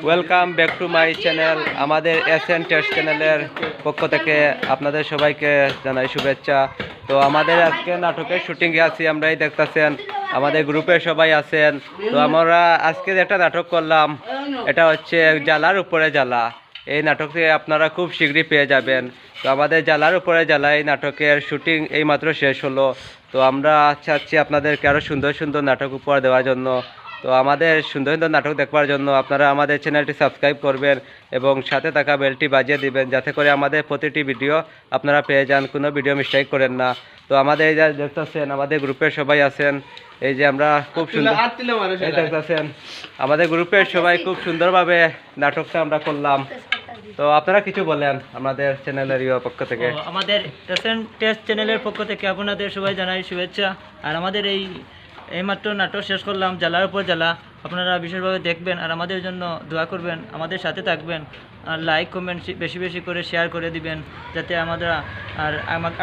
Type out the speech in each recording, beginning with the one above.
Welcome back to my channel. আমাদের SN test চ্যানেলের পক্ষ থেকে আপনাদের সবাইকে জানাই শুভেচ্ছা। তো আমাদের আজকে নাটকের শুটিংয়ে আছি, আমরাই দেখতেছেন আমাদের গ্রুপে সবাই আছেন। তো আমরা আজকে একটা নাটক করলাম, এটা হচ্ছে জ্বালার উপরে জ্বালা। এই নাটকটি আপনারা খুব শীঘ্রই পেয়ে যাবেন। তো আমাদের জ্বালার উপরে জ্বালা এই নাটকের শুটিং এইমাত্র শেষ হলো। তো আমরা চাচ্ছি আপনাদেরকে আরও সুন্দর সুন্দর নাটক উপহার দেওয়ার জন্য। তো আমাদের সুন্দর সুন্দর নাটক দেখবার জন্য আপনারা আমাদের চ্যানেলটি সাবস্ক্রাইব করবেন এবং সাথে থাকা বেলটি বাজিয়ে দিবেন, যাতে করে আমাদের প্রতিটি ভিডিও আপনারা পেয়ে যান, কোনো ভিডিও মিস্টেক করেন না। তো আমাদের এই যে দেখতেছেন আমাদের গ্রুপের সবাই আছেন, এই যে আমরা খুব সুন্দর এই দেখতেছেন আমাদের গ্রুপের সবাই খুব সুন্দরভাবে নাটকটা আমরা করলাম। তো আপনারা কিছু বলেন আমাদের চ্যানেলের পক্ষ থেকে। আমাদের টেস্ট চ্যানেলের পক্ষ থেকে আপনাদের সবাই জানাই শুভেচ্ছা। আর আমাদের এইমাত্র নাটক শেষ করলাম জ্বালার উপর জ্বালা, আপনারা বিশেষভাবে দেখবেন আর আমাদের জন্য দোয়া করবেন, আমাদের সাথে থাকবেন আর লাইক কমেন্ট বেশি বেশি করে শেয়ার করে দিবেন, যাতে আমরা আর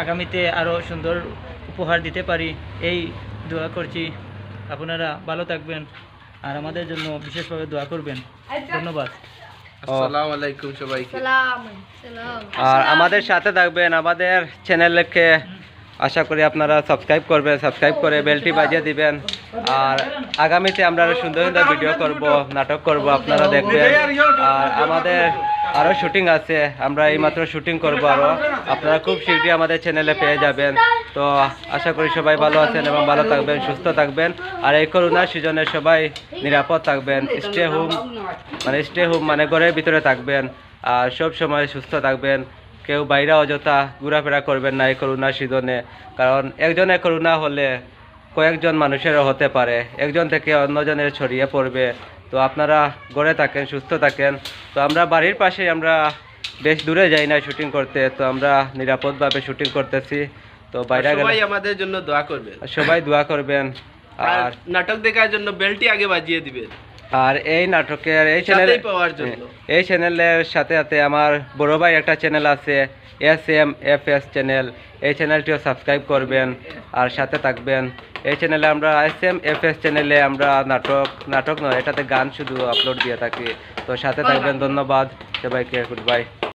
আগামীতে আরও সুন্দর উপহার দিতে পারি, এই দোয়া করছি। আপনারা ভালো থাকবেন আর আমাদের জন্য বিশেষভাবে দোয়া করবেন। ধন্যবাদ। আসসালামু আলাইকুম সবাইকে। আর আমাদের সাথে থাকবেন, আমাদের চ্যানেলকে আশা করি আপনারা সাবস্ক্রাইব করবেন, সাবস্ক্রাইব করে বেলটি বাজিয়ে দিবেন। আর আগামীতে আমরা আরো সুন্দর সুন্দর ভিডিও করব, নাটক করব, আপনারা দেখবেন। আর আমাদের আরও শুটিং আছে, আমরা এইমাত্র শুটিং করব আরও, আপনারা খুব শীঘ্রই আমাদের চ্যানেলে পেয়ে যাবেন। তো আশা করি সবাই ভালো আছেন এবং ভালো থাকবেন, সুস্থ থাকবেন। আর এই করোনা সিজনে সবাই নিরাপদ থাকবেন, স্টে হোম মানে ঘরের ভিতরে থাকবেন আর সব সময় সুস্থ থাকবেন। কেউ বাইরে অযথা ঘোরাফেরা করবেন না এই করোনা সিজনে, কারণ একজনের করোনা হলে কয়েকজন মানুষেরও হতে পারে, একজন থেকে অন্যজনের ছড়িয়ে পড়বে। তো আপনারা ঘরে থাকেন, সুস্থ থাকেন। তো আমরা বাড়ির পাশে, আমরা বেশ দূরে যাই না শুটিং করতে, তো আমরা নিরাপদভাবে শুটিং করতেছি। তো বাইরে সবাই আমাদের জন্য দোয়া করবেন, সবাই দোয়া করবেন আর নাটক দেখার জন্য বেলটি আগে বাজিয়ে দিবেন। আর এই নাটকের এই চ্যানেলের সাথে সাথে আমার বড় ভাই একটা চ্যানেল আছে, SMFS চ্যানেল, এই চ্যানেলটিও সাবস্ক্রাইব করবেন আর সাথে থাকবেন। এই চ্যানেলে আমরা SMFS চ্যানেলে আমরা নাটক নয়, এটাতে গান শুধু আপলোড দিয়ে থাকি। তো সাথে থাকবেন। ধন্যবাদ সবাইকে, গুড বাই।